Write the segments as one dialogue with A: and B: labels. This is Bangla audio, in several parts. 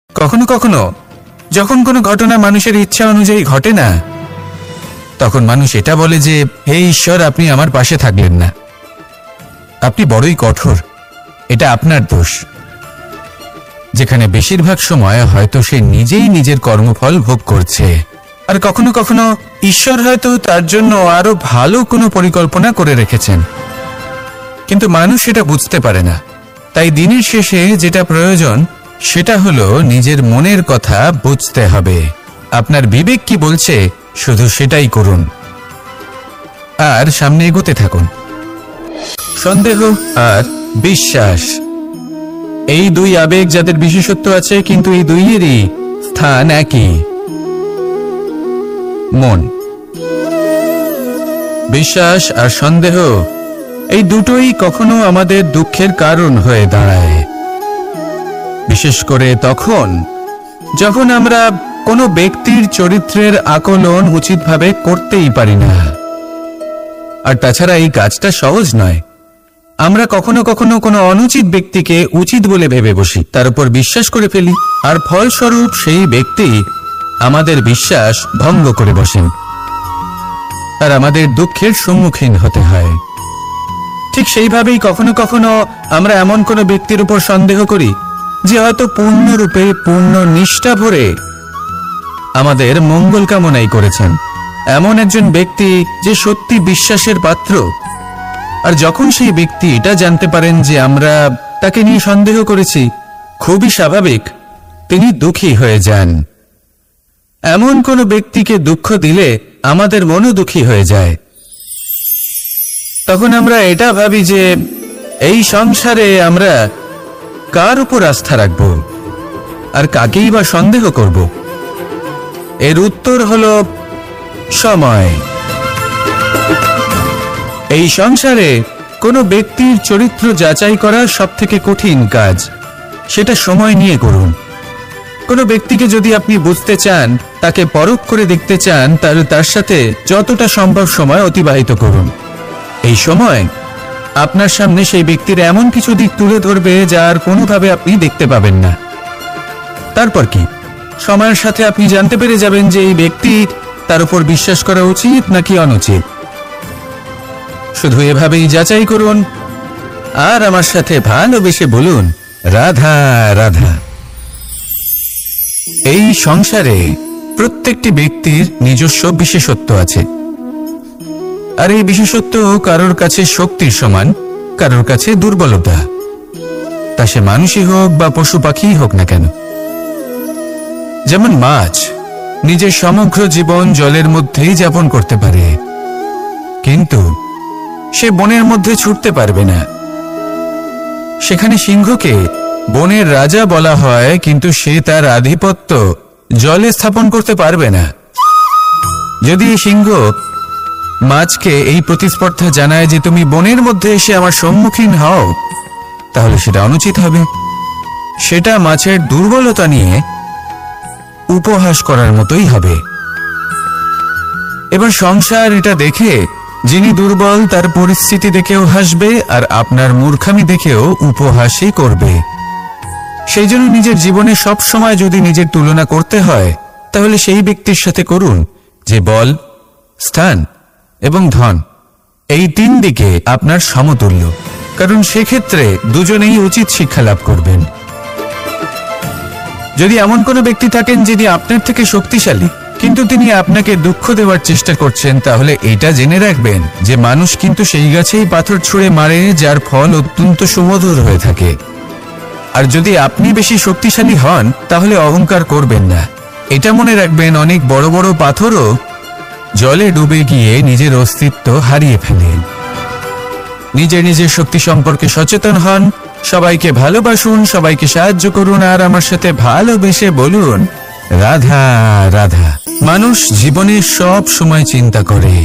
A: কখনো কখনো যখন কোনো ঘটনা মানুষের ইচ্ছা অনুযায়ী ঘটে না, তখন মানুষ এটা বলে যে হে ঈশ্বর, আপনি আমার পাশে থাকলেন না, আপনি বড়ই কঠোর, এটা আপনার দোষ। যেখানে বেশিরভাগ সময় হয়তো সে নিজেই নিজের কর্মফল ভোগ করছে, আর কখনো কখনো ঈশ্বর হয়তো তার জন্য আরো ভালো কোনো পরিকল্পনা করে রেখেছেন, কিন্তু মানুষ সেটা বুঝতে পারে না। তাই দিনের শেষে যেটা প্রয়োজন সেটা হলো নিজের মনের কথা বুঝতে হবে। আপনার বিবেক কি বলছে শুধু সেটাই করুন আর সামনে এগোতে থাকুন। সন্দেহ আর বিশ্বাস, এই দুই আবেগ যাদের বিশেষত্ব আছে, কিন্তু এই দুইয়েরই স্থান একই, মন। বিশ্বাস আর সন্দেহ এই দুটোই কখনো আমাদের দুঃখের কারণ হয়ে দাঁড়ায়, বিশেষ করে তখন যখন আমরা কোনো ব্যক্তির চরিত্রের আকলন উচিতভাবে করতেই পারি না। আর তাছাড়া এই কাজটা সহজ নয়। আমরা কখনো কখনো কোনো অনুচিত ব্যক্তিকে উচিত বলে ভেবে বসি, তার উপর বিশ্বাস করে ফেলি, আর ফলস্বরূপ সেই ব্যক্তি আমাদের বিশ্বাস ভঙ্গ করে বসেন, আর আমাদের দুঃখের সম্মুখীন হতে হয়। ঠিক সেইভাবেই কখনো কখনো আমরা এমন কোনো ব্যক্তির উপর সন্দেহ করি যে হয়তো পূর্ণরূপে পূর্ণ নিষ্ঠা ভরে আমাদের মঙ্গল কামনাই করেছেন, এমন একজন ব্যক্তি যে সত্যি বিশ্বাসের পাত্র। আর যখন সেই ব্যক্তি এটা জানতে পারেন যে আমরা তাকে নিয়ে সন্দেহ করেছি, খুবই স্বাভাবিক তিনি দুঃখী হয়ে যান। এমন কোনো ব্যক্তিকে দুঃখ দিলে আমাদের মনও দুঃখী হয়ে যায়। তখন আমরা এটা ভাবি যে এই সংসারে আমরা কার উপর আস্থা রাখব আর কাকেই বা সন্দেহ করব? এর উত্তর হলো সময়। এই সংসারে কোনো ব্যক্তির চরিত্র যাচাই করা সবথেকে কঠিন কাজ, সেটা সময় নিয়ে করুন। কোনো ব্যক্তিকে যদি আপনি বুঝতে চান, তাকে পরখ করে দেখতে চান, তাহলে তার সাথে যতটা সম্ভব সময় অতিবাহিত করুন। এই সময় আপনার সামনে সেই ব্যক্তির এমন কিছু দিক তুলে ধরবে যা আর কোনোভাবে আপনি দেখতে পাবেন না। তারপর কি, সময়ের সাথে আপনি জানতে পেরে যাবেন যে এই ব্যক্তি, তার উপর বিশ্বাস করা উচিত নাকি অনুচিত। শুধু এভাবেই যাচাই করুন আর আমার সাথে ভালোবেসে বলুন, রাধা রাধা। এই সংসারে প্রত্যেকটি ব্যক্তির নিজস্ব বিশেষত্ব আছে, আর এই বিশেষত্ব কারোর কাছে শক্তির সমান, কারোর কাছে দুর্বলতা, তা সে মানুষই হোক বা পশু পাখি হোক না কেন। যেমন মাছ নিজের সমগ্র জীবন জলের মধ্যেই যাপন করতে পারে, কিন্তু সে বনের মধ্যে ছুটতে পারবে না। সেখানে সিংহকে বনের রাজা বলা হয়, কিন্তু সে তার আধিপত্য জলে স্থাপন করতে পারবে না। যদি সিংহ মাছকে এই প্রতিস্পর্ধা জানায় যে তুমি বনের মধ্যে এসে আমার সম্মুখীন হও, তাহলে সেটা অনুচিত হবে। সেটা মাছের দুর্বলতা নিয়ে উপহাস করার মতোই হবে। এবার সংসার এটা দেখে যিনি দুর্বল তার পরিস্থিতি দেখেও হাসবে, আর আপনার মূর্খামি দেখেও উপহাসই করবে। সেই জন্য নিজের জীবনে সব সময় যদি নিজের তুলনা করতে হয়, তাহলে সেই ব্যক্তির সাথে করুন যে বল, স্থান এবং ধন, এই তিন দিকে আপনার সমতুল্য, কারণ সেক্ষেত্রে দুজনেই উচিত শিক্ষা লাভ করবেন। যদি এমন কোনো ব্যক্তি থাকেন যিনি আপনার থেকে শক্তিশালী, কিন্তু তিনি আপনাকে দুঃখ দেওয়ার চেষ্টা করছেন, তাহলে এটা জেনে রাখবেন যে মানুষ কিন্তু সেই গাছেই পাথর ছুঁড়ে মারে যার ফল অত্যন্ত সুমধুর হয়ে থাকে। আর যদি আপনি বেশি শক্তিশালী হন, তাহলে অহংকার করবেন না। এটা মনে রাখবেন, অনেক বড় বড় পাথরও জলে ডুবে গিয়ে নিজের অস্তিত্ব হারিয়ে ফেলেন। নিজের নিজের শক্তি সম্পর্কে সচেতন হন, সবাইকে ভালোবাসুন, সবাইকে সাহায্য করুন, আর আমার সাথে ভালোবেসে বলুন, রাধা রাধা। মানুষ জীবনে সব সময় চিন্তা করে,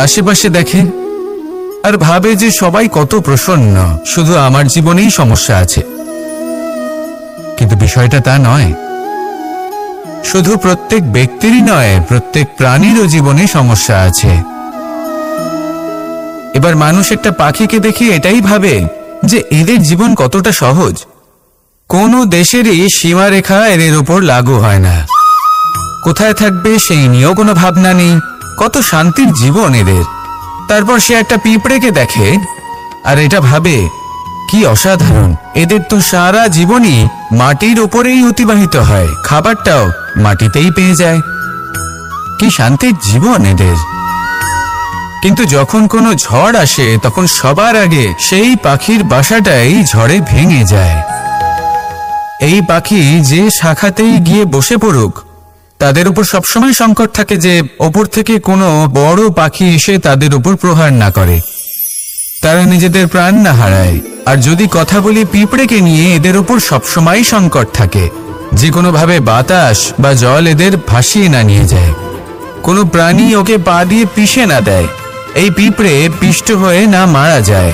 A: আশেপাশে দেখে আর ভাবে যে সবাই কত প্রসন্ন, শুধু আমার জীবনেই সমস্যা আছে। কিন্তু বিষয়টা তা নয়। শুধু প্রত্যেক ব্যক্তিরই নয়, প্রত্যেক প্রাণীরও জীবনে সমস্যা আছে। এবার মানুষ একটা পাখিকে দেখে এটাই ভাবে যে এদের জীবন কতটা সহজ। কোনো দেশেরই সীমারেখা এদের উপর লাগু হয় না। কোথায় থাকবে সেই নিয়েও কোনো ভাবনা নেই। কত শান্তির জীবন এদের। তারপর সে একটা পিঁপড়েকে দেখে আর এটা ভাবে কি অসাধারণ, এদের তো সারা জীবনই মাটির উপরেই অতিবাহিত হয়, খাবারটাও মাটিতেই পেয়ে যায়। কি শান্তির জীবন এদের। কিন্তু যখন কোনো ঝড় আসে তখন সবার আগে সেই পাখির বাসাটাই ঝড়ে ভেঙে যায়। এই পাখি যে শাখাতেই গিয়ে বসে পড়ুক, তাদের উপর সবসময় সংকট থাকে যে ওপর থেকে কোনো বড় পাখি এসে তাদের উপর প্রহার না করে, তারা নিজেদের প্রাণ না হারায়। আর যদি কথা বলি পিঁপড়েকে নিয়ে, এদের উপর সবসময় সংকট থাকে যে কোনোভাবে বাতাস বা জল এদের ভাসিয়ে না নিয়ে যায়, কোনো প্রাণী ওকে পা দিয়ে পিষে না দেয়, এই পিঁপড়ে পিষ্ট হয়ে না মারা যায়।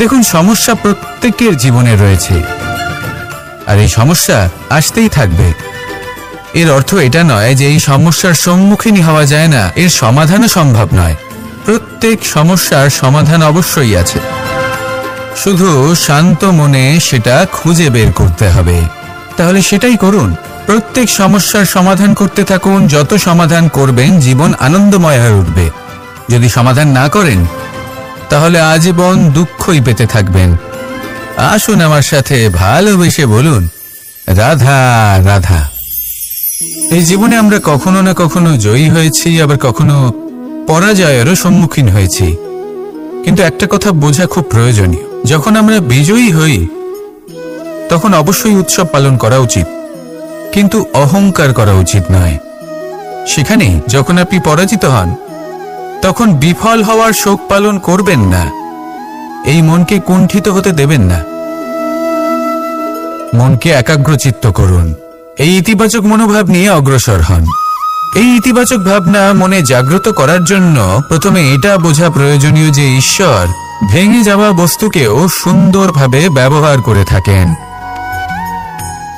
A: দেখুন, সমস্যা প্রত্যেকের জীবনে রয়েছে আর এই সমস্যা আসতেই থাকবে। এর অর্থ এটা নয় যে এই সমস্যার সম্মুখীন হওয়া যায় না, এর সমাধানও সম্ভব নয়। প্রত্যেক সমস্যার সমাধান অবশ্যই আছে, শুধু শান্ত মনে সেটা খুঁজে বের করতে হবে। তাহলে সেটাই করুন, প্রত্যেক সমস্যার সমাধান করতে থাকুন। যত সমাধান করবেন জীবন আনন্দময় হয়ে উঠবে। যদি সমাধান না করেন তাহলে আজীবন দুঃখই পেতে থাকবেন। আসুন আমার সাথে ভালোবেসে বলুন, রাধা রাধা। এই জীবনে আমরা কখনো না কখনো জয়ী হয়েছি, আবার কখনো পরাজয়েরও সম্মুখীন হয়েছি। কিন্তু একটা কথা বোঝা খুব প্রয়োজনীয়, যখন আমরা বিজয়ী হই তখন অবশ্যই উৎসব পালন করা উচিত, কিন্তু অহংকার করা উচিত নয়। সেখানে যখন আপনি পরাজিত হন তখন বিফল হওয়ার শোক পালন করবেন না। এই মনকে কুণ্ঠিত হতে দেবেন না, মনকে একাগ্রচিত্ত করুন। এই ইতিবাচক মনোভাব নিয়ে অগ্রসর হন। এই ইতিবাচক ভাবনা মনে জাগ্রত করার জন্য প্রথমে এটা বোঝা প্রয়োজনীয় যে ঈশ্বর ভেঙে যাওয়া বস্তুকেও সুন্দরভাবে ব্যবহার করে থাকেন।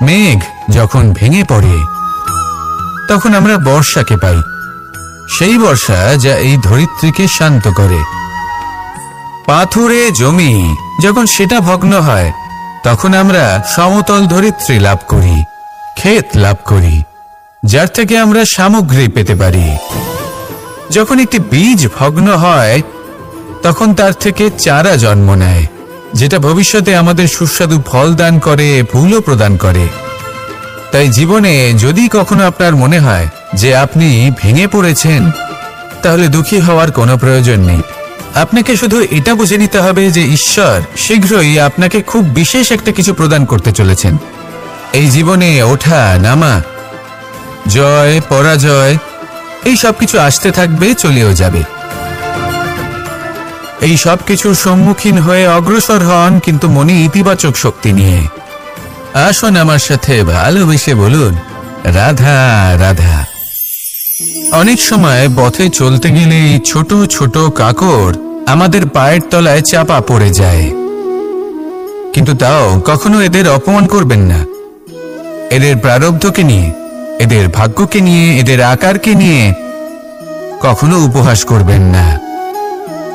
A: মেঘ যখন ভেঙে পড়ে তখন আমরা বর্ষাকে পাই, সেই বর্ষা যা এই ধরিত্রীকে শান্ত করে। পাথুরে জমি যখন সেটা ভগ্ন হয় তখন আমরা সমতল ধরিত্রী লাভ করি, ক্ষেত লাভ করি, যার থেকে আমরা সামগ্রী পেতে পারি। যখন একটি বীজ ভগ্ন হয় তখন তার থেকে চারা জন্ম নেয়, যেটা ভবিষ্যতে আমাদের সুস্বাদু ফল দান করে, ফুলও প্রদান করে। তাই জীবনে যদি কখনো আপনার মনে হয় যে আপনি ভেঙে পড়েছেন, তাহলে দুঃখী হওয়ার কোনো প্রয়োজন নেই। আপনাকে শুধু এটা বুঝে নিতে হবে যে ঈশ্বর শীঘ্রই আপনাকে খুব বিশেষ একটা কিছু প্রদান করতে চলেছেন। এই জীবনে ওঠা নামা, জয় পরাজয়, এই সব কিছু আসতে থাকবে, চলেও যাবে। এই সব কিছুর সম্মুখীন হয়ে অগ্রসর হন, কিন্তু মনে ইতিবাচক শক্তি নিয়ে। আসুন আমার সাথে ভালোবেসে বলুন, রাধা রাধা। অনেক সময় পথে চলতে গেলে এই ছোট ছোট কাকড় আমাদের পায়ের তলায় চাপা পড়ে যায়, কিন্তু তাও কখনো এদের অপমান করবেন না। এদের প্রারব্ধকে নিয়ে, এদের ভাগ্যকে নিয়ে, এদের আকারকে নিয়ে কখনো উপহাস করবেন না।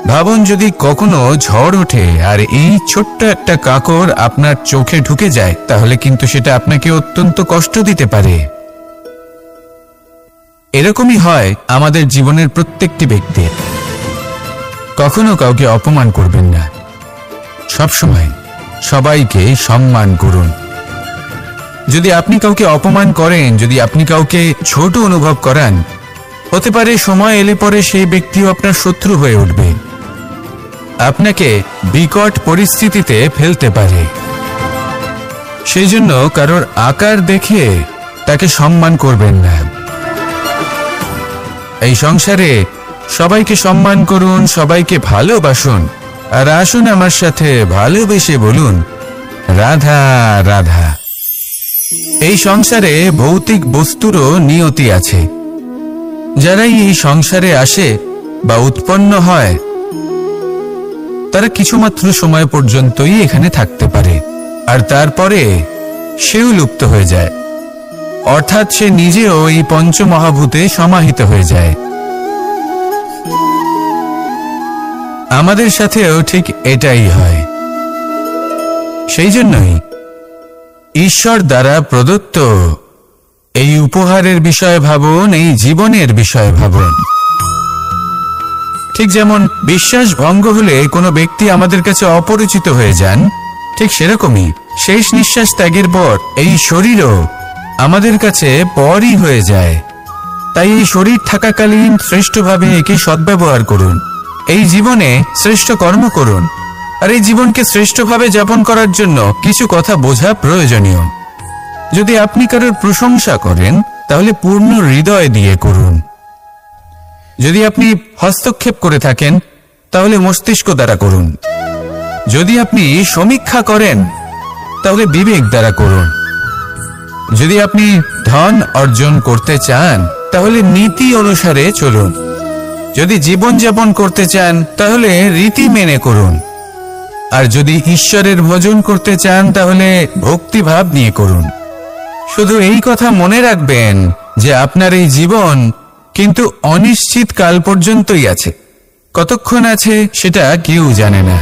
A: ভাবুন, যদি কখনো ঝড় ওঠে আর এই ছোট্ট একটা কাকড় আপনার চোখে ঢুকে যায়, তাহলে কিন্তু সেটা আপনাকে অত্যন্ত কষ্ট দিতে পারে। এরকমই হয় আমাদের জীবনের প্রত্যেকটি ব্যক্তির। কখনো কাউকে অপমান করবেন না, সবসময় সবাইকে সম্মান করুন। যদি আপনি কাউকে অপমান করেন, যদি আপনি কাউকে ছোট অনুভব করান, হতে পারে সময় এলে পরে সেই ব্যক্তিও আপনার শত্রু হয়ে উঠবে, আপনাকে বিকট পরিস্থিতিতে ফেলতে পারে। সেই জন্য কারোর আকার দেখে তাকে সম্মান করবেন না। এই সংসারে সবাইকে সম্মান করুন, সবাইকে ভালোবাসুন, আর আসুন আমার সাথে ভালোবেসে বলুন, রাধা রাধা। এই সংসারে ভৌতিক বস্তুরও নিয়তি আছে। যারাই এই সংসারে আসে বা উৎপন্ন হয় তারা কিছুমাত্র সময় পর্যন্তই এখানে থাকতে পারে, আর তারপরে সেও লুপ্ত হয়ে যায়, অর্থাৎ সে নিজেও এই পঞ্চমহাভূতে সমাহিত হয়ে যায়। আমাদের সাথেও ঠিক এটাই হয়। সেই জন্যই ঈশ্বর দ্বারা প্রদত্ত এই উপহারের বিষয়ে ভাবুন, এই জীবনের বিষয়ে ভাবুন। ঠিক যেমন বিশ্বাস ভঙ্গ হলে কোনো ব্যক্তি আমাদের কাছে অপরিচিত হয়ে যান, ঠিক সেরকমই শেষ নিঃশ্বাস ত্যাগের পর এই শরীরও আমাদের কাছে পরই হয়ে যায়। তাই এই শরীর থাকাকালীন শ্রেষ্ঠভাবে একে সদ্ব্যবহার করুন, এই জীবনে শ্রেষ্ঠ কর্ম করুন। আর এই জীবনকে শ্রেষ্ঠভাবে যাপন করার জন্য কিছু কথা বোঝা প্রয়োজনীয়। যদি আপনি কারোর প্রশংসা করেন তাহলে পূর্ণ হৃদয় দিয়ে করুন। যদি আপনি হস্তক্ষেপ করে থাকেন তাহলে মস্তিষ্ক দ্বারা করুন। যদি আপনি সমীক্ষা করেন তাহলে বিবেক দ্বারা করুন। যদি আপনি ধন অর্জন করতে চান তাহলে নীতি অনুসারে চলুন। যদি জীবনযাপন করতে চান তাহলে রীতি মেনে করুন। আর যদি ঈশ্বরের ভজন করতে চান তাহলে ভক্তিভাব নিয়ে করুন। শুধু এই কথা মনে রাখবেন যে আপনার এই জীবন কিন্তু অনিশ্চিত কাল পর্যন্তই আছে। কতক্ষণ আছে সেটা কেউ জানে না।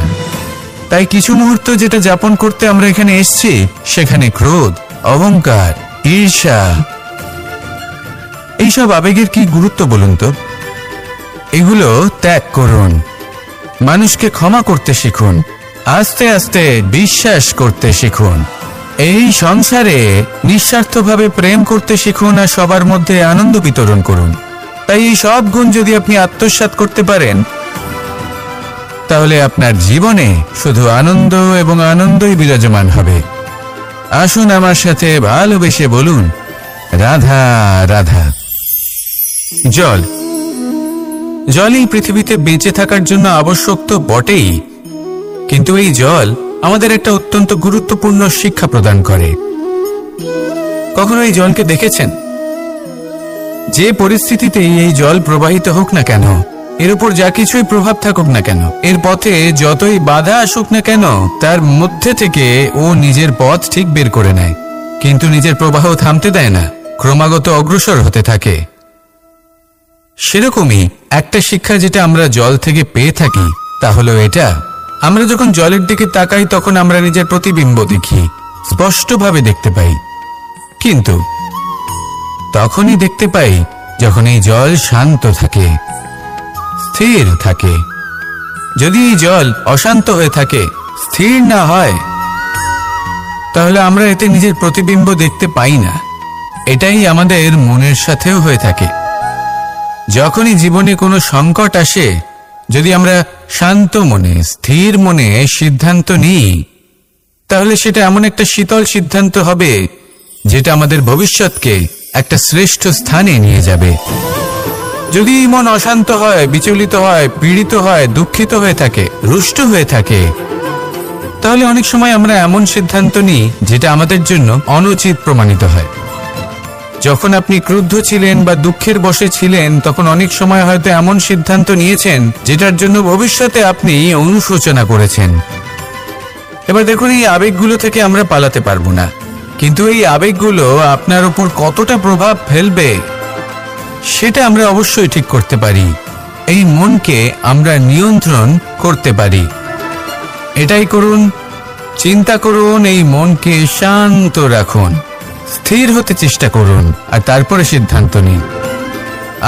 A: তাই কিছু মুহূর্ত যেটা যাপন করতে আমরা এখানে এসেছি, সেখানে ক্রোধ, অহংকার, ঈর্ষা, এইসব আবেগের কি গুরুত্ব বলুন তো? এগুলো ত্যাগ করুন। মানুষকে ক্ষমা করতে শিখুন। আস্তে আস্তে বিশ্বাস করতে শিখুন। এই সংসারে নিঃস্বার্থভাবে প্রেম করতে শিখুন আর সবার মধ্যে আনন্দ বিতরণ করুন। তাই এই সব গুণ যদি আপনি আত্মসাৎ করতে পারেন তাহলে আপনার জীবনে শুধু আনন্দ এবং আনন্দই বিরাজমান হবে। আসুন আমার সাথে ভালোবেসে বলুন, রাধা রাধা। জল, জলই পৃথিবীতে বেঁচে থাকার জন্য আবশ্যক তো বটেই, কিন্তু এই জল আমাদের একটা অত্যন্ত গুরুত্বপূর্ণ শিক্ষা প্রদান করে। কখনো এই জলকে দেখেছেন? যে পরিস্থিতিতেই এই জল প্রবাহিত হোক না কেন, এর উপর যা কিছুই প্রভাব থাকুক না কেন, এর পথে যতই বাধা আসুক না কেন, তার মধ্যে থেকে ও নিজের পথ ঠিক বের করে নেয়, কিন্তু নিজের প্রবাহ থামতে দেয় না, ক্রমাগত অগ্রসর হতে থাকে। সেরকমই একটা শিক্ষা যেটা আমরা জল থেকে পেয়ে থাকি তা হলো এটা, আমরা যখন জলের দিকে তাকাই তখন আমরা নিজের প্রতিবিম্ব দেখি, স্পষ্টভাবে দেখতে পাই। কিন্তু তখনই দেখতে পাই যখন এই জল শান্ত থাকে, স্থির থাকে। যদি এই জল অশান্ত হয়ে থাকে, স্থির না হয়, তাহলে আমরা এতে নিজের প্রতিবিম্ব দেখতে পাই না। এটাই আমাদের মনের সাথেও হয়ে থাকে। যখনই জীবনে কোনো সংকট আসে, যদি আমরা শান্ত মনে, স্থির মনে সিদ্ধান্ত নিই, তাহলে সেটা এমন একটা শীতল সিদ্ধান্ত হবে যেটা আমাদের ভবিষ্যৎকে একটা শ্রেষ্ঠ স্থানে নিয়ে যাবে। যদি মন অশান্ত হয়, বিচলিত হয়, পীড়িত হয়, দুঃখিত হয়ে থাকে, রুষ্ট হয়ে থাকে, তাহলে অনেক সময় আমরা এমন সিদ্ধান্ত নিই যেটা আমাদের জন্য অনুচিত প্রমাণিত হয়। যখন আপনি ক্রুদ্ধ ছিলেন বা দুঃখের বশে ছিলেন, তখন অনেক সময় হয়তো এমন সিদ্ধান্ত নিয়েছেন যেটার জন্য ভবিষ্যতে আপনি অনুশোচনা করেছেন। এবার দেখুন, এই আবেগগুলো থেকে আমরা পালাতে পারবো না, কিন্তু এই আবেগগুলো আপনার উপর কতটা প্রভাব ফেলবে সেটা আমরা অবশ্যই ঠিক করতে পারি। এই মনকে আমরা নিয়ন্ত্রণ করতে পারি। এটাই করুন, চিন্তা করুন, এই মনকে শান্ত রাখুন, স্থির হতে চেষ্টা করুন, আর তারপরে সিদ্ধান্ত নিন।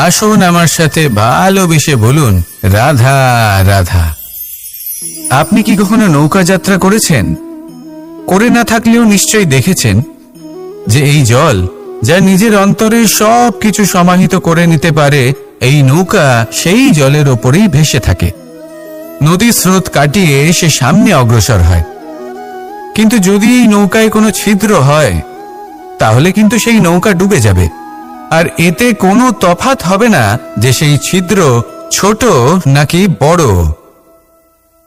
A: আসুন আমার সাথে ভালোবেসে বলুন, রাধা রাধা। আপনি কি কখনো নৌকা যাত্রা করেছেন? করে না থাকলেও নিশ্চয়ই দেখেছেন যে এই জল যা নিজের অন্তরে সব কিছু সমাহিত করে নিতে পারে, এই নৌকা সেই জলের ওপরেই ভেসে থাকে। নদীর স্রোত কাটিয়ে সে সামনে অগ্রসর হয়। কিন্তু যদি এই নৌকায় কোনো ছিদ্র হয়, তাহলে কিন্তু সেই নৌকা ডুবে যাবে। আর এতে কোনো তফাৎ হবে না যে সেই ছিদ্র ছোট নাকি বড়,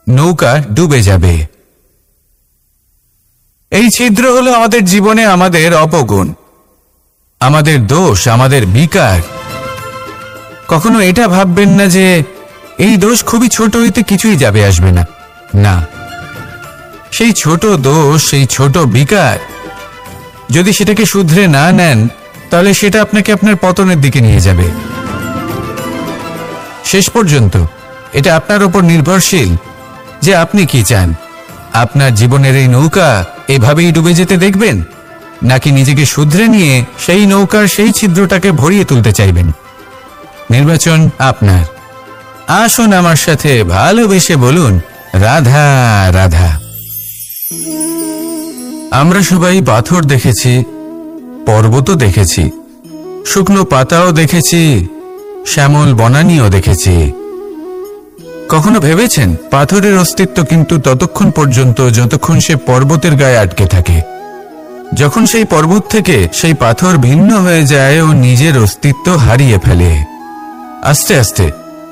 A: নৌকা ডুবে যাবে। এই ছিদ্র হলো আমাদের জীবনে আমাদের অপগুণ, আমাদের দোষ, আমাদের বিকার। কখনো এটা ভাববেন না যে এই দোষ খুবই ছোট, হইতে কিছুই যাবে আসবে না। না, সেই ছোট দোষ, সেই ছোট বিকার যদি সেটাকে শুধরে না নেন, তাহলে সেটা আপনাকে আপনার পতনের দিকে নিয়ে যাবে। শেষ পর্যন্ত এটা আপনার উপর নির্ভরশীল যে আপনি কি চান। আপনার জীবনের এই নৌকা এভাবেই ডুবে যেতে দেখবেন, নাকি নিজেকে শুধরে নিয়ে সেই নৌকার সেই ছিদ্রটাকে ভরিয়ে তুলতে চাইবেন? নির্বাচন আপনার। আসুন আমার সাথে ভালোবেসে বলুন, রাধা রাধা। আমরা সবাই পাথর দেখেছি, পর্বতও দেখেছি, শুকনো পাতাও দেখেছি, শ্যামল বনানীও দেখেছি। কখনো ভেবেছেন পাথরের অস্তিত্ব কিন্তু ততক্ষণ পর্যন্ত যতক্ষণ সে পর্বতের গায়ে আটকে থাকে। যখন সেই পর্বত থেকে সেই পাথর ভিন্ন হয়ে যায় ও নিজের অস্তিত্ব হারিয়ে ফেলে, আস্তে আস্তে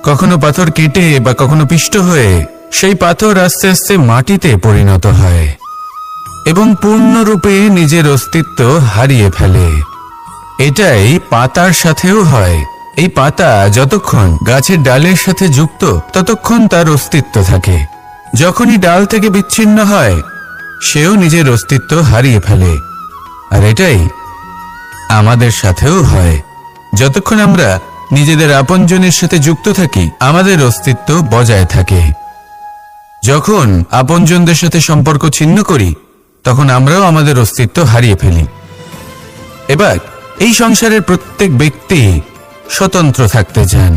A: কখনো পাথর কেটে বা কখনো পিষ্ট হয়ে সেই পাথর আস্তে আস্তে মাটিতে পরিণত হয় এবং পূর্ণরূপে নিজের অস্তিত্ব হারিয়ে ফেলে। এটাই পাতার সাথেও হয়। এই পাতা যতক্ষণ গাছের ডালের সাথে যুক্ত ততক্ষণ তার অস্তিত্ব থাকে। যখনই ডাল থেকে বিচ্ছিন্ন হয় সেও নিজের অস্তিত্ব হারিয়ে ফেলে। আর এটাই আমাদের সাথেও হয়। যতক্ষণ আমরা নিজেদের আপনজনের সাথে যুক্ত থাকি আমাদের অস্তিত্ব বজায় থাকে। যখন আপনজনদের সাথে সম্পর্ক ছিন্ন করি তখন আমরাও আমাদের অস্তিত্ব হারিয়ে ফেলি। এবার এই সংসারের প্রত্যেক ব্যক্তি স্বতন্ত্র থাকতে চান,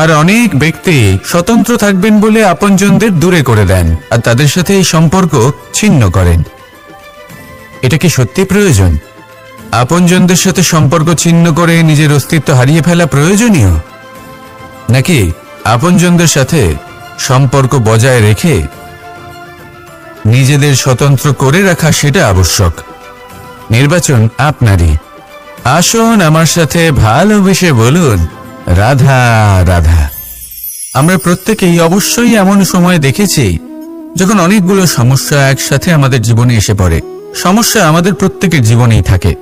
A: আর অনেক ব্যক্তি স্বতন্ত্র থাকবেন বলে আপনজনদের দূরে করে দেন আর তাদের সাথে এই সম্পর্ক ছিন্ন করেন। এটা কি সত্যি প্রয়োজন? আপনজনদের সাথে সম্পর্ক ছিন্ন করে নিজের অস্তিত্ব হারিয়ে ফেলা প্রয়োজনীয়, নাকি আপনজনদের সাথে সম্পর্ক বজায় রেখে নিজেদের স্বতন্ত্র করে রাখা সেটা আবশ্যক? নির্বাচন আপনারই। আসুন আমার সাথে ভালোবেসে বলুন, রাধা রাধা। আমরা প্রত্যেকেই অবশ্যই এমন সময় দেখেছি যখন অনেকগুলো সমস্যা একসাথে আমাদের জীবনে এসে পড়ে। সমস্যা আমাদের প্রত্যেকের জীবনেই থাকে।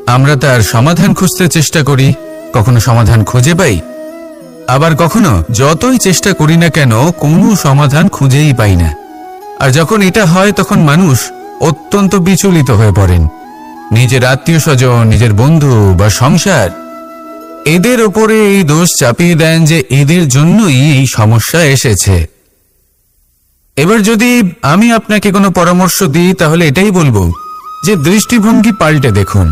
A: আমরা তার সমাধান খুঁজতে চেষ্টা করি, কখনো সমাধান খুঁজে পাই, আবার কখনো যতই চেষ্টা করি না কেন কোনো সমাধান খুঁজেই পাই না। আর যখন এটা হয় তখন মানুষ অত্যন্ত বিচলিত হয়ে পড়েন। নিজের আত্মীয় স্বজন, নিজের বন্ধু বা সংসার এদের ওপরে এই দোষ চাপিয়ে দেন যে এদের জন্যই এই সমস্যা এসেছে। এবার যদি আমি আপনাকে কোনো পরামর্শ দিই তাহলে এটাই বলবো যে দৃষ্টিভঙ্গি পাল্টে দেখুন।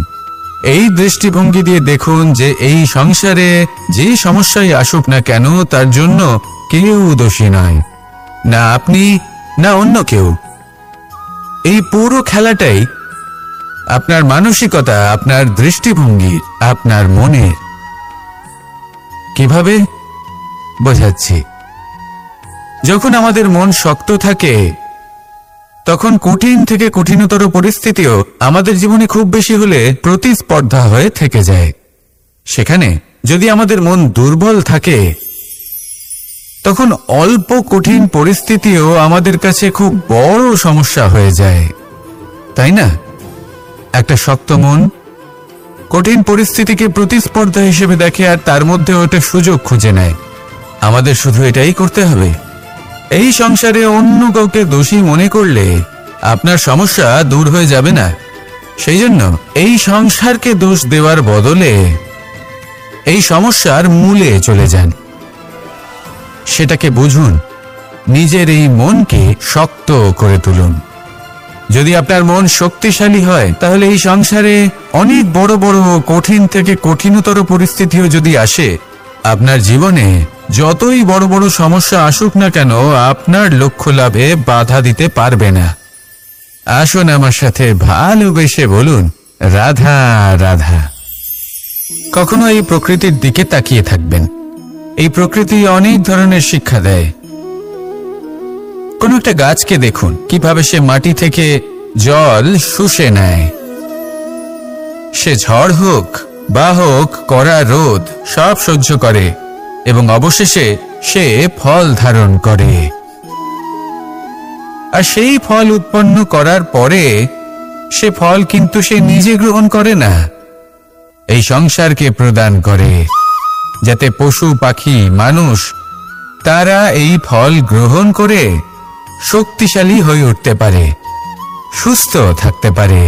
A: এই দৃষ্টিভঙ্গি দিয়ে দেখুন যে এই সংসারে যে সমস্যাই আসুক না কেন তার জন্য কেউ দোষী নয়, না আপনি না অন্য কেউ। এই পুরো খেলাটাই আপনার মানসিকতা, আপনার দৃষ্টিভঙ্গি, আপনার মনের। কিভাবে বোঝাচ্ছি? যখন আমাদের মন শক্ত থাকে তখন কঠিন থেকে কঠিনতর পরিস্থিতিও আমাদের জীবনে খুব বেশি হলে প্রতিস্পর্ধা হয়ে থেকে যায়। সেখানে যদি আমাদের মন দুর্বল থাকে তখন অল্প কঠিন পরিস্থিতিও আমাদের কাছে খুব বড় সমস্যা হয়ে যায়, তাই না? একটা শক্ত মন কঠিন পরিস্থিতিকে প্রতিস্পর্ধা হিসেবে দেখে আর তার মধ্যে ওটা সুযোগ খুঁজে নেয়। আমাদের শুধু এটাই করতে হবে। এই সংসারে অন্য কাউকে দোষী মনে করলে আপনার সমস্যা দূর হয়ে যাবে না। সেই জন্য এই সংসারকে দোষ দেওয়ার বদলে এই সমস্যার মূলে চলে যান, সেটাকে বুঝুন, নিজের এই মনকে শক্ত করে তুলুন। যদি আপনার মন শক্তিশালী হয় তাহলে এই সংসারে অনেক বড় বড় কঠিন থেকে কঠিনতর পরিস্থিতিও যদি আসে, আপনার জীবনে যতই বড় বড় সমস্যা আসুক না কেন আপনার লক্ষ্য লাভে বাধা দিতে পারবে না। আসুন আমার সাথে ভালোবেসে বলুন, রাধা রাধা। কখনো এই প্রকৃতির দিকে তাকিয়ে থাকবেন। এই প্রকৃতি অনেক ধরনের শিক্ষা দেয়। কোন একটা গাছকে দেখুন কিভাবে সে মাটি থেকে জল শুষে নেয়। সে ঝড় হোক বা হোক কড়া রোদ সব সহ্য করে এবং অবশেষে সে ফল ধারণ করে। আর সেই ফল উৎপন্ন করার পরে সে ফল কিন্তু সে নিজে গ্রহণ করে না, এই সংসারকে প্রদান করে, যাতে পশু পাখি মানুষ তারা এই ফল গ্রহণ করে শক্তিশালী হয়ে উঠতে পারে, সুস্থ থাকতে পারে।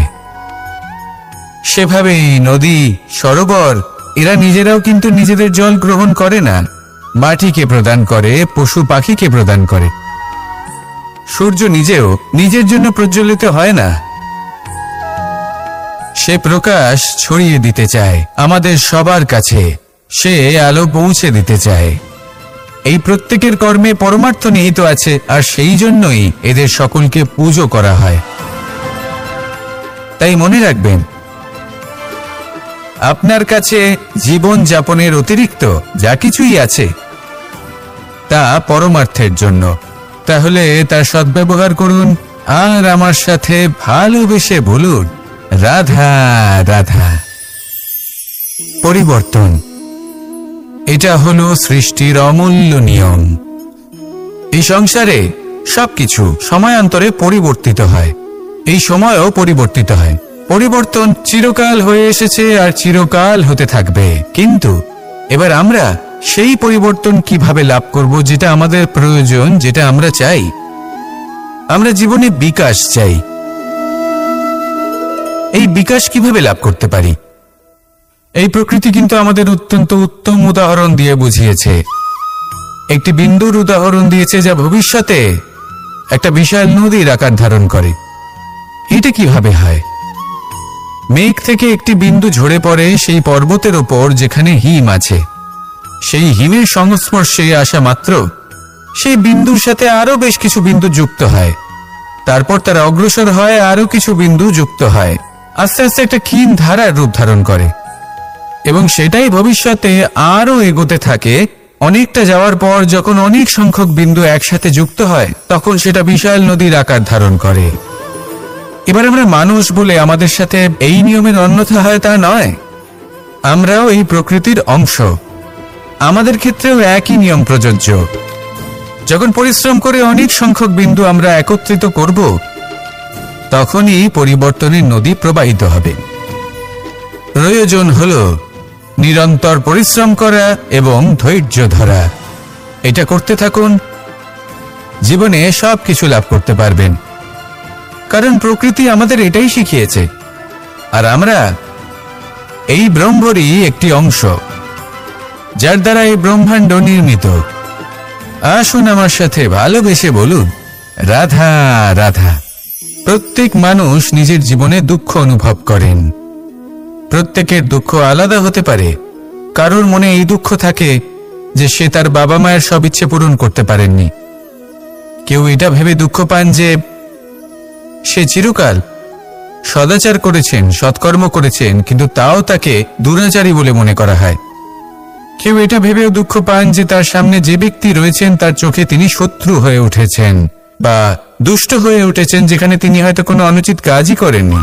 A: সেভাবেই নদী, সরোবর এরা নিজেরাও কিন্তু নিজেদের জল গ্রহণ করে না, মাটিকে প্রদান করে, পশু পাখিকে প্রদান করে। সূর্য নিজেও নিজের জন্য প্রজ্বলিত হয় না, সে প্রকাশ ছড়িয়ে দিতে চায় আমাদের সবার কাছে, সে আলো পৌঁছে দিতে চায়। এই প্রত্যেকের কর্মে পরমার্থ নিহিত আছে, আর সেই জন্যই এদের সকলকে পুজো করা হয়। তাই মনে রাখবেন, আপনার কাছে জীবন যাপনের অতিরিক্ত যা কিছুই আছে তা পরমার্থের জন্য। তাহলে তার সদ্ব্যবহার করুন আর আমার সাথে ভালোবেসে বলুন, রাধা রাধা। পরিবর্তন, এটা হলো সৃষ্টির অমূল্য নিয়ম। এই সংসারে সবকিছু সময়ান্তরে পরিবর্তিত হয়, এই সময়ও পরিবর্তিত হয়। পরিবর্তন চিরকাল হয়ে এসেছে আর চিরকাল হতে থাকবে। কিন্তু এবার আমরা সেই পরিবর্তন কিভাবে লাভ করব, যেটা আমাদের প্রয়োজন, যেটা আমরা চাই? আমরা জীবনে বিকাশ চাই। এই বিকাশ কিভাবে লাভ করতে পারি? এই প্রকৃতি কিন্তু আমাদের অত্যন্ত উত্তম উদাহরণ দিয়ে বুঝিয়েছে। একটি বিন্দুর উদাহরণ দিয়েছে যা ভবিষ্যতে একটা বিশাল নদীর আকার ধারণ করে। এটা কিভাবে হয়? মেঘ থেকে একটি বিন্দু ঝরে পড়ে সেই পর্বতের ওপর যেখানে হিম আছে। সেই হিমের সংস্পর্শে আসা মাত্র সেই বিন্দুর সাথে আরো বেশ কিছু বিন্দু যুক্ত হয়। তারপর তারা অগ্রসর হয়, আরো কিছু বিন্দু যুক্ত হয়, আস্তে আস্তে একটা ক্ষীণ ধারার রূপ ধারণ করে। এবং সেটাই ভবিষ্যতে আরো এগোতে থাকে। অনেকটা যাওয়ার পর যখন অনেক সংখ্যক বিন্দু একসাথে যুক্ত হয়, তখন সেটা বিশাল নদীর আকার ধারণ করে। এবার আমরা মানুষ বলে আমাদের সাথে এই নিয়মের অন্যথা হয় তা নয়। আমরাও এই প্রকৃতির অংশ, আমাদের ক্ষেত্রেও একই নিয়ম প্রযোজ্য। যখন পরিশ্রম করে অনেক সংখ্যক বিন্দু আমরা একত্রিত করব, তখনই পরিবর্তনের নদী প্রবাহিত হবে। প্রয়োজন হল নিরন্তর পরিশ্রম করা এবং ধৈর্য ধরা। এটা করতে থাকুন, জীবনে সবকিছু লাভ করতে পারবেন। কারণ প্রকৃতি আমাদের এটাই শিখিয়েছে, আর আমরা এই ব্রহ্মরই একটি অংশ, যার দ্বারা এই ব্রহ্মাণ্ড নির্মিত। আসুন আমার সাথে ভালোবেসে বলুন, রাধা রাধা। প্রত্যেক মানুষ নিজের জীবনে দুঃখ অনুভব করেন। প্রত্যেকের দুঃখ আলাদা হতে পারে। কারোর মনে এই দুঃখ থাকে যে সে তার বাবা মায়ের সব ইচ্ছে পূরণ করতে পারেননি। কেউ এটা ভেবে দুঃখ পান যে সে চিরকাল সদাচার করেছেন, সৎকর্ম করেছেন, কিন্তু তাও তাকে দুরাচারী বলে মনে করা হয়। কেউ এটা ভেবেও দুঃখ পান যে তার সামনে যে ব্যক্তি রয়েছেন তার চোখে তিনি শত্রু হয়ে উঠেছেন বা দুষ্ট হয়ে উঠেছেন, যেখানে তিনি হয়তো কোনো অনুচিত কাজই করেননি।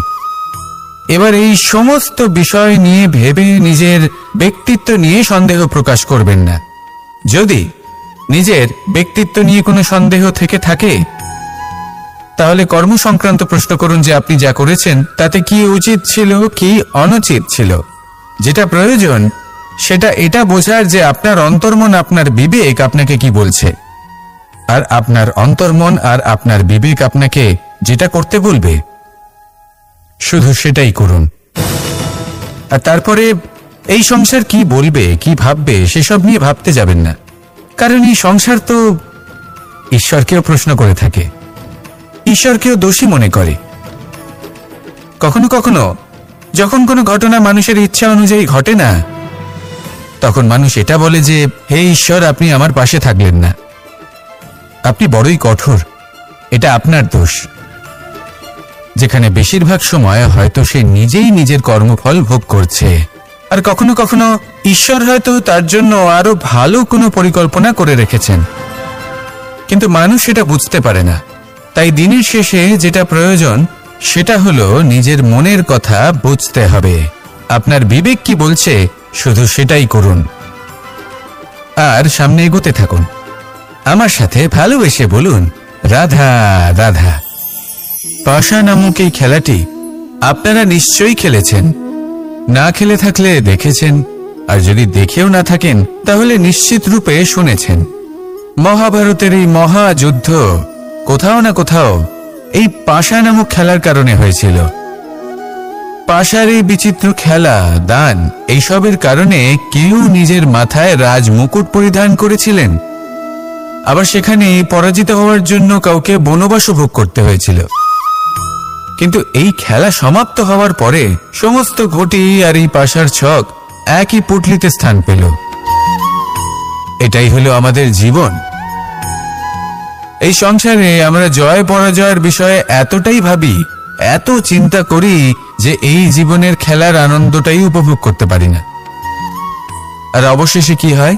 A: এবার এই সমস্ত বিষয় নিয়ে ভেবে নিজের ব্যক্তিত্ব নিয়ে সন্দেহ প্রকাশ করবেন না। যদি নিজের ব্যক্তিত্ব নিয়ে কোনো সন্দেহ থেকে থাকে, তাহলে কর্ম সংক্রান্ত প্রশ্ন করুন যে আপনি যা করেছেন তাতে কি উচিত ছিল, কি অনুচিত ছিল। যেটা প্রয়োজন সেটা এটা বোঝার যে আপনার অন্তর্মন, আপনার বিবেক আপনাকে কি বলছে, আর আপনার অন্তর্মন আর আপনার বিবেক আপনাকে যেটা করতে বলবে শুধু সেটাই করুন। আর তারপরে এই সংসার কি বলবে, কি ভাববে, সেসব নিয়ে ভাবতে যাবেন না। কারণ এই সংসার তো ঈশ্বরকেও প্রশ্ন করে থাকে, ঈশ্বরকেও দোষী মনে করে। কখনো কখনো যখন কোনো ঘটনা মানুষের ইচ্ছা অনুযায়ী ঘটে না, তখন মানুষ এটা বলে যে, হে ঈশ্বর, আপনি আমার পাশে থাকলেন না, আপনি বড়ই কঠোর, এটা আপনার দোষ। যেখানে বেশিরভাগ সময় হয়তো সে নিজেই নিজের কর্মফল ভোগ করছে। আর কখনো কখনো ঈশ্বর হয়তো তার জন্য আরো ভালো কোনো পরিকল্পনা করে রেখেছেন, কিন্তু মানুষ এটা বুঝতে পারে না। তাই দিনের শেষে যেটা প্রয়োজন সেটা হলো নিজের মনের কথা বুঝতে হবে। আপনার বিবেক কি বলছে শুধু সেটাই করুন, আর সামনে এগোতে থাকুন। আমার সাথে ভালোবেসে বলুন, রাধা রাধা। পাশা নামক এই খেলাটি আপনারা নিশ্চয়ই খেলেছেন। না খেলে থাকলে দেখেছেন, আর যদি দেখেও না থাকেন তাহলে নিশ্চিত রূপে শুনেছেন। মহাভারতের এই মহাযুদ্ধ কোথাও না কোথাও এই পাশা নামক খেলার কারণে হয়েছিল। পাশার এই বিচিত্র খেলা, দান, এইসবের কারণে কেউ নিজের মাথায় রাজ মুকুট পরিধান করেছিলেন, আবার সেখানে পরাজিত হওয়ার জন্য কাউকে বনবাস ভোগ করতে হয়েছিল। কিন্তু এই খেলা সমাপ্ত হওয়ার পরে সমস্ত ঘটি আর এই পাশার ছক একই পুটলিতে স্থান পেল। এটাই হলো আমাদের জীবন। এই সংসারে আমরা জয় পরাজয়ের বিষয়ে এতটাই ভাবি, এত চিন্তা করি যে এই জীবনের খেলার আনন্দটাই উপভোগ করতে পারি না। আর অবশেষে কি হয়?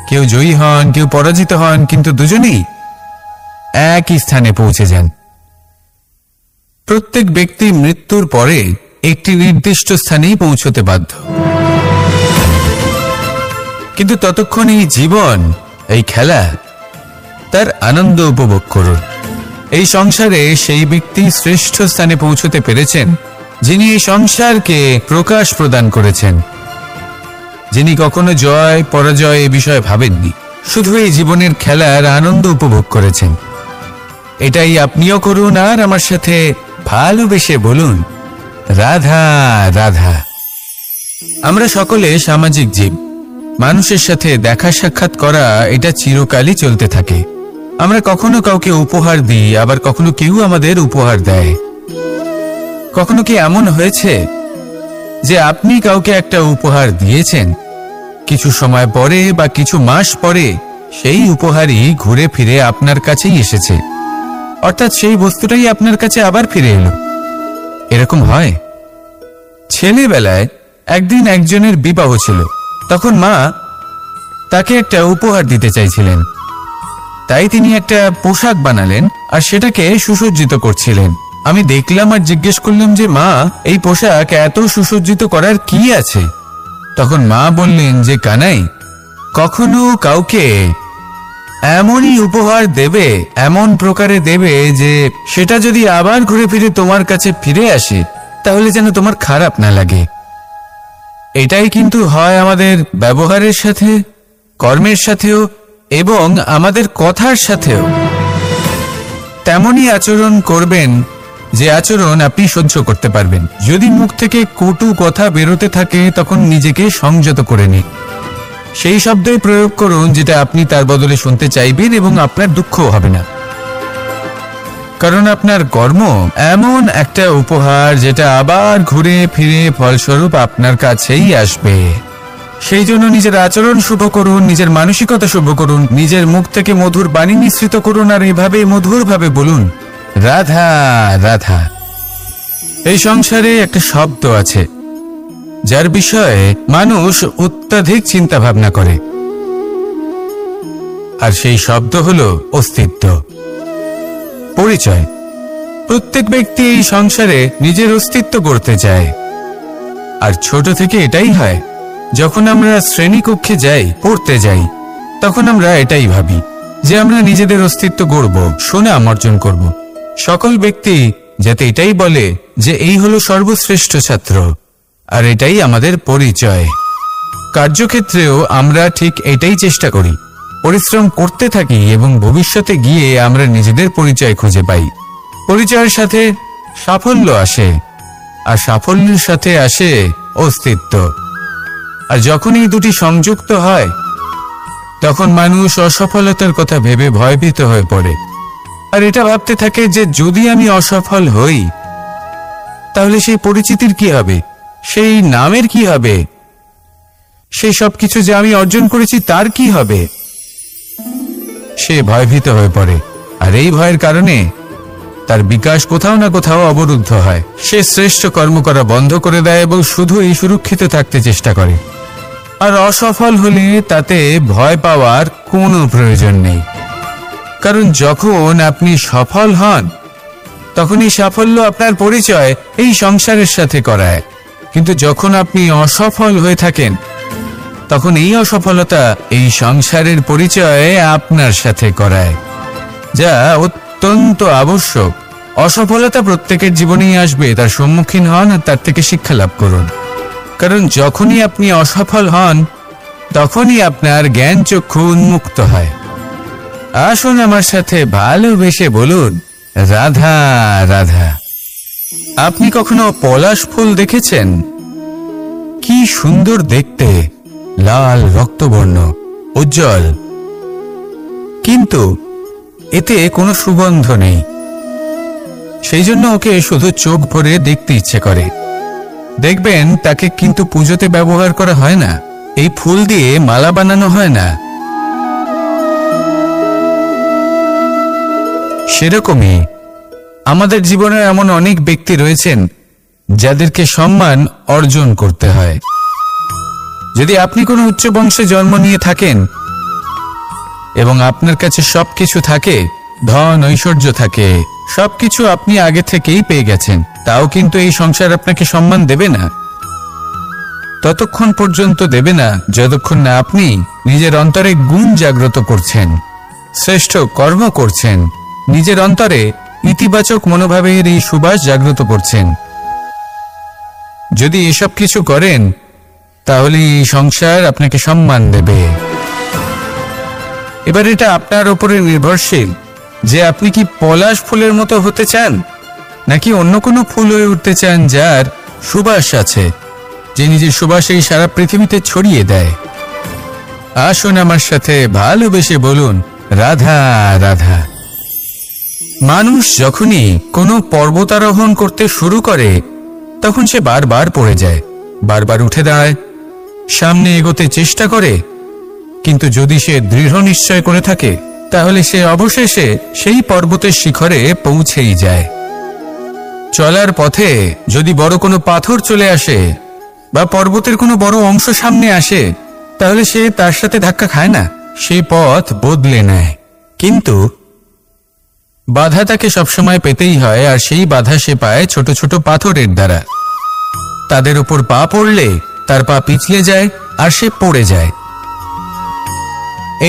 A: কেউ জয়ী হন, কেউ পরাজিত হন, কিন্তু দুজনেই একই স্থানে পৌঁছে যান। প্রত্যেক ব্যক্তি মৃত্যুর পরে একটি নির্দিষ্ট স্থানেই পৌঁছতে বাধ্য, কিন্তু ততক্ষণ এই জীবন, এই খেলা, তার আনন্দ উপভোগ করুন। এই সংসারে সেই ব্যক্তি শ্রেষ্ঠ স্থানে পৌঁছতে পেরেছেন যিনি এই সংসারকে প্রকাশ প্রদান করেছেন, যিনি কখনো জয় পরাজয় এ বিষয়ে ভাবেননি, শুধু এই জীবনের খেলার আনন্দ উপভোগ করেছেন। এটাই আপনিও করুন আর আমার সাথে ভালোবেসে বলুন, রাধা রাধা। আমরা সকলে সামাজিক জীব। মানুষের সাথে দেখা সাক্ষাৎ করা এটা চিরকালই চলতে থাকে। আমরা কখনো কাউকে উপহার দিই, আবার কখনো কেউ আমাদের উপহার দেয়। কখনো কি এমন হয়েছে যে আপনি কাউকে একটা উপহার দিয়েছেন, কিছু সময় পরে বা কিছু মাস পরে সেই উপহারই ঘুরে ফিরে আপনার কাছেই এসেছে, অর্থাৎ সেই বস্তুটাই আপনার কাছে আবার ফিরে এলো? এরকম হয়। ছেলেবেলায় একদিন একজনের বিবাহ ছিল, তখন মা তাকে একটা উপহার দিতে চাইছিলেন, তাই তিনি একটা পোশাক বানালেন আর সেটাকে সুসজ্জিত করছিলেন। আমি দেখলাম আর জিজ্ঞেস করলাম যে মা, এই পোশাক এত সুসজ্জিত করার কি আছে? তখন মা বললেন যে কানাই, কখনো কাউকে এমনই উপহার দেবে, এমন প্রকারে দেবে যে সেটা যদি আবার ঘুরে ফিরে তোমার কাছে ফিরে আসে তাহলে যেন তোমার খারাপ না লাগে। এটাই কিন্তু হয় আমাদের ব্যবহারের সাথে, কর্মের সাথেও এবং আমাদের কথার সাথেও। তেমনই আচরণ করবেন যে আচরণ আপনি সহ্য করতে পারবেন। যদি মুখ থেকে কটু কথা বেরোতে থাকে তখন নিজেকে সংযত করে নিন। সেই শব্দই প্রয়োগ করুন যেটা আপনি তার বদলে শুনতে চাইবেন এবং আপনার দুঃখও হবে না, কারণ আপনার কর্ম এমন একটা উপহার যেটা আবার ঘুরে ফিরে ফলস্বরূপ আপনার কাছেই আসবে। সেই জন্য নিজের আচরণ শুভ করুন, নিজের মানসিকতা শুভ করুন, নিজের মুখ থেকে মধুর বাণী মিশ্রিত করুন আর এভাবে মধুরভাবে বলুন, রাধা রাধা। এই সংসারে একটা শব্দ আছে যার বিষয়ে মানুষ অত্যাধিক চিন্তা ভাবনা করে, আর সেই শব্দ হলো অস্তিত্ব, পরিচয়। প্রত্যেক ব্যক্তি এই সংসারে নিজের অস্তিত্ব গড়তে চায়, আর ছোট থেকে এটাই হয়। যখন আমরা শ্রেণীকক্ষে যাই, পড়তে যাই, তখন আমরা এটাই ভাবি যে আমরা নিজেদের অস্তিত্ব গড়ব, সুনাম অর্জন করব। সকল ব্যক্তি যাতে এটাই বলে যে এই হলো সর্বশ্রেষ্ঠ ছাত্র, আর এটাই আমাদের পরিচয়। কার্যক্ষেত্রেও আমরা ঠিক এটাই চেষ্টা করি, পরিশ্রম করতে থাকি এবং ভবিষ্যতে গিয়ে আমরা নিজেদের পরিচয় খুঁজে পাই। পরিচয়ের সাথে সাফল্য আসে, আর সাফল্যের সাথে আসে অস্তিত্ব। আর যখন এই দুটি সংযুক্ত হয় তখন মানুষ অসফলতার কথা ভেবে ভয়ভীত হয়ে পড়ে, আর এটা ভাবতে থাকে যে যদি আমি অসফল হই তাহলে সেই পরিচিতির কি হবে, সেই নামের কি হবে, সেই সবকিছু যে আমি অর্জন করেছি তার কি হবে। সে ভয়ভীত হয়ে পড়ে, আর এই ভয়ের কারণে তার বিকাশ কোথাও না কোথাও অবরুদ্ধ হয়। সে শ্রেষ্ঠ কর্ম করা বন্ধ করে দেয় এবং শুধু এই সুরক্ষিত থাকতে চেষ্টা করে। আর অসফল হলে তাতে ভয় পাওয়ার কোনো প্রয়োজন নেই, কারণ যখন আপনি সফল হন তখন এই সাফল্য আপনার পরিচয় এই সংসারের সাথে করায়। কিন্তু যখন আপনি অসফল হয়ে থাকেন তখন এই অসফলতা এই সংসারের পরিচয় আপনার সাথে করায়, যা অত্যন্ত আবশ্যক। অসফলতা প্রত্যেকের জীবনেই আসবে, তার সম্মুখীন হন আর তার থেকে শিক্ষা লাভ করুন, কারণ যখনই আপনি অসফল হন তখনই আপনার জ্ঞান চক্ষু উন্মুক্ত হয়। আসুন আমার সাথে ভালোবেসে বলুন, রাধা রাধা। আপনি কখনো পলাশ ফুল দেখেছেন? কি সুন্দর দেখতে, লাল রক্তবর্ণ, উজ্জ্বল, কিন্তু এতে কোনো সুগন্ধ নেই। সেই জন্য ওকে শুধু চোখ ভরে দেখতে ইচ্ছে করে। দেখবেন তাকে কিন্তু পুজোতে ব্যবহার করা হয় না, এই ফুল দিয়ে মালা বানানো হয় না। সেরকমই আমাদের জীবনে এমন অনেক ব্যক্তি রয়েছেন যাদেরকে সম্মান অর্জন করতে হয়। যদি আপনি কোনো উচ্চ বংশে জন্ম নিয়ে থাকেন এবং আপনার কাছে সবকিছু থাকে, ধন ঐশ্বর্য থাকে, সবকিছু আপনি আগে থেকেই পেয়ে গেছেন, তাও কিন্তু এই সংসার আপনাকে সম্মান দেবে না। ততক্ষণ পর্যন্ত দেবে না যতক্ষণ না আপনি নিজের অন্তরে গুণ জাগ্রত করছেন, শ্রেষ্ঠ কর্ম করছেন, নিজের অন্তরে ইতিবাচক মনোভাবের এই সুবাস জাগ্রত করছেন। যদি এসব কিছু করেন তাহলে এই সংসার আপনাকে সম্মান দেবে। এবার এটা আপনার উপরে নির্ভরশীল যে আপনি কি পলাশ ফুলের মতো হতে চান, নাকি অন্য কোনো ফুল হয়ে উঠতে চান যার সুবাস আছে, যে নিজের সুবাস এই সারা পৃথিবীতে ছড়িয়ে দেয়। আসুন আমার সাথে ভালোবেসে বলুন, রাধা রাধা। মানুষ যখনই কোনো পর্বতারোহণ করতে শুরু করে তখন সে বারবার পড়ে যায়, বারবার উঠে দাঁড়ায়, সামনে এগোতে চেষ্টা করে, কিন্তু যদি সে দৃঢ় নিশ্চয় করে থাকে তাহলে সে অবশেষে সেই পর্বতের শিখরে পৌঁছেই যায়। চলার পথে যদি বড় কোনো পাথর চলে আসে বা পর্বতের কোনো বড় অংশ সামনে আসে তাহলে সে তার সাথে ধাক্কা খায় না, সেই পথ বদলে নেয়। কিন্তু বাধা তাকে সবসময় পেতেই হয়, আর সেই বাধা সে পায় ছোট ছোট পাথরের দ্বারা। তাদের উপর পা পড়লে তার পা পিছলে যায় আর সে পড়ে যায়।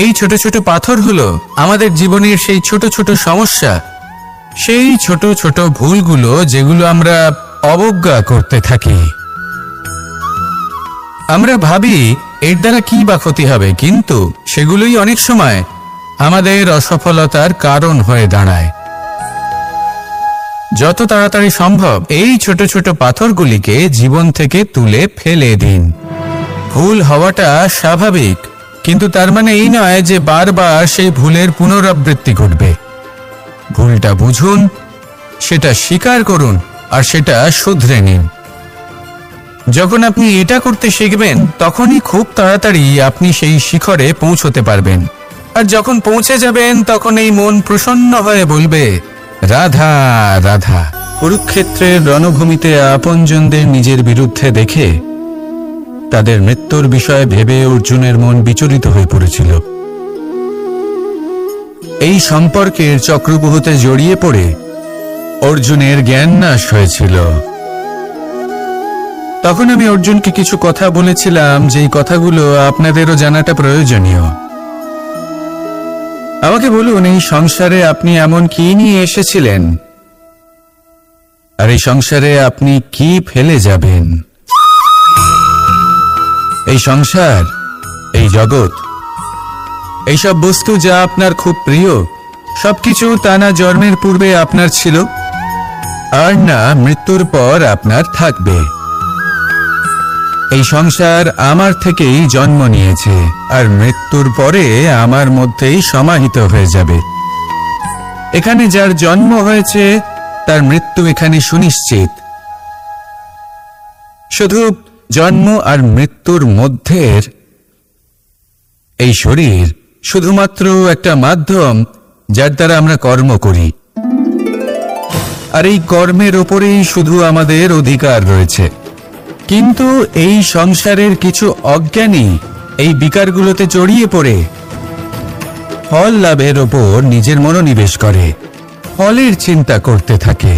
A: এই ছোট ছোট পাথর হলো আমাদের জীবনের সেই ছোট ছোট সমস্যা, সেই ছোট ছোট ভুলগুলো যেগুলো আমরা অবজ্ঞা করতে থাকি। আমরা ভাবি এর দ্বারা কি বা ক্ষতি হবে, কিন্তু সেগুলোই অনেক সময় আমাদের অসফলতার কারণ হয়ে দাঁড়ায়। যত তাড়াতাড়ি সম্ভব এই ছোট ছোট পাথরগুলিকে জীবন থেকে তুলে ফেলে দিন। ভুল হওয়াটা স্বাভাবিক, কিন্তু তার মানে এই নয় যে বারবার সেই ভুলের পুনরাবৃত্তি ঘটবে। ভুলটা বুঝুন, সেটা স্বীকার করুন আর সেটা শুধরে নিন। যখন আপনি এটা করতে শিখবেন তখনই খুব তাড়াতাড়ি আপনি সেই শিখরে পৌঁছতে পারবেন। আর যখন পৌঁছে যাবেন তখন এই মন প্রসন্ন হয়ে বলবে, রাধা রাধা। কুরুক্ষেত্রের রণভূমিতে আপনজনদের নিজের বিরুদ্ধে দেখে তাদের মৃত্যুর বিষয়ে ভেবে অর্জুনের মন বিচলিত হয়ে পড়েছিল। এই সম্পর্কের চক্রব্যূহতে জড়িয়ে পড়ে অর্জুনের জ্ঞান নাশ হয়েছিল। তখন আমি অর্জুনকে কিছু কথা বলেছিলাম, যেই কথাগুলো আপনাদেরও জানাটা প্রয়োজনীয়। আমাকে বলুন, এই সংসারে আপনি এমন কি নিয়ে এসেছিলেন, আর এই সংসারে আপনি কি ফেলে যাবেন? এই সংসার, এই জগৎ, এইসব বস্তু যা আপনার খুব প্রিয়, সবকিছু তা না জন্মের পূর্বে আপনার ছিল আর না মৃত্যুর পর আপনার থাকবে। এই সংসার আমার থেকেই জন্ম নিয়েছে আর মৃত্যুর পরে আমার মধ্যেই সমাহিত হয়ে যাবে। এখানে যার জন্ম হয়েছে তার মৃত্যু এখানে সুনিশ্চিত। শুধু জন্ম আর মৃত্যুর মধ্যের এই শরীর শুধুমাত্র একটা মাধ্যম যার দ্বারা আমরা কর্ম করি, আর এই কর্মের ওপরেই শুধু আমাদের অধিকার রয়েছে। কিন্তু এই সংসারের কিছু অজ্ঞানী এই বিকারগুলোতে জড়িয়ে পড়ে ফল লাভের ওপর নিজের মনোনিবেশ করে, ফলের চিন্তা করতে থাকে।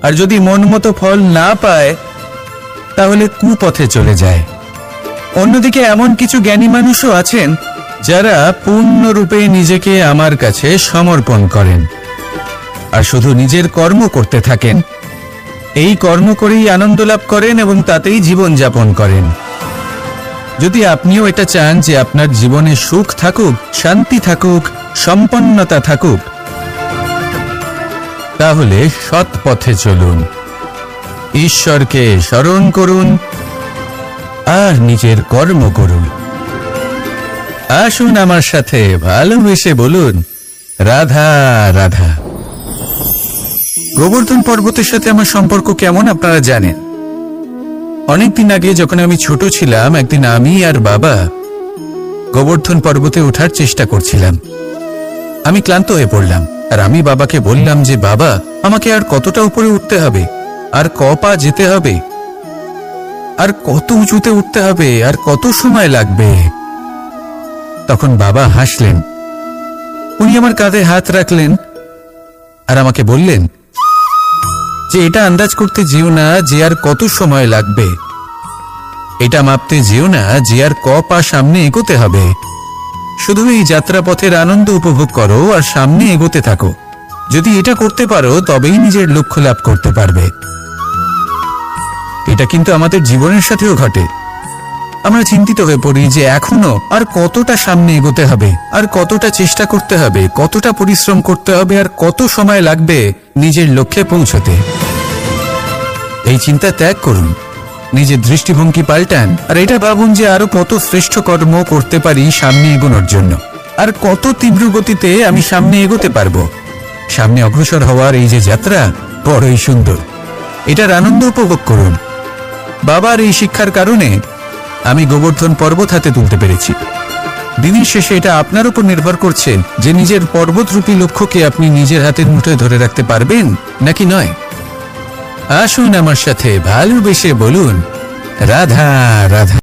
A: আর যদি মন মতো ফল না পায় তাহলে কুপথে চলে যায়। অন্যদিকে এমন কিছু জ্ঞানী মানুষও আছেন যারা পূর্ণরূপে নিজেকে আমার কাছে সমর্পণ করেন আর শুধু নিজের কর্ম করতে থাকেন। এই কর্ম করেই আনন্দ লাভ করেন এবং তাতেই জীবন যাপন করেন। যদি আপনিও এটা চান যে আপনার জীবনে সুখ থাকুক, শান্তি থাকুক, সম্পন্নতা থাকুক, তাহলে সৎ পথে চলুন, ঈশ্বরকে স্মরণ করুন আর নিজের কর্ম করুন। আসুন আমার সাথে ভালোবেসে বলুন, রাধা রাধা। গোবর্ধন পর্বতের সাথে আমার সম্পর্ক কেমন আপনারা জানেন। অনেকদিন আগে যখন আমি ছোট ছিলাম, একদিন আমি আর বাবা গোবর্ধন পর্বতে ওঠার চেষ্টা করছিলাম। আমি ক্লান্ত হয়ে পড়লাম আর আমি বাবাকে বললাম যে, বাবা, আমাকে আর কতটা উপরে উঠতে হবে, আর ক পা যেতে হবে, আর কত উঁচুতে উঠতে হবে, আর কত সময় লাগবে। তখন বাবা হাসলেন। উনি আমার কাঁধে হাত রাখলেন আর আমাকে বললেন যে, এটা আন্দাজ করতে যেও না যে আর কত সময় লাগবে, এটা মাপতে যেও না যে আর ক পা সামনে এগোতে হবে। শুধু এই যাত্রাপথের আনন্দ উপভোগ করো আর সামনে এগোতে থাকো। যদি এটা করতে পারো তবেই নিজের লক্ষ্য লাভ করতে পারবে। এটা কিন্তু আমাদের জীবনের সাথেও ঘটে। আমরা চিন্তিত হয়ে পড়ি যে এখনো আর কতটা সামনে এগোতে হবে, আর কতটা চেষ্টা করতে হবে, কতটা পরিশ্রম করতে হবে, আর কত সময় লাগবে নিজের লক্ষ্যে পৌঁছতে। এই চিন্তা ত্যাগ করুন, নিজের দৃষ্টিভঙ্গি পাল্টান আর এটা ভাবুন যে আরো কত শ্রেষ্ঠ কর্ম করতে পারি সামনে এগোনোর জন্য, আর কত তীব্র গতিতে আমি সামনে এগোতে পারবো। সামনে অগ্রসর হওয়ার এই যে যাত্রা বড়ই সুন্দর, এটার আনন্দ উপভোগ করুন। বাবার এই শিক্ষার কারণে আমি গোবর্ধন পর্বত হাতে তুলতে পেরেছি। দিনের শেষে এটা আপনার উপর নির্ভর করছে যে নিজের পর্বতরূপী লক্ষ্যকে আপনি নিজের হাতের মুঠোয় ধরে রাখতে পারবেন নাকি নয়। আসুন আমার সাথে ভালোবেসে বলুন, রাধা রাধা।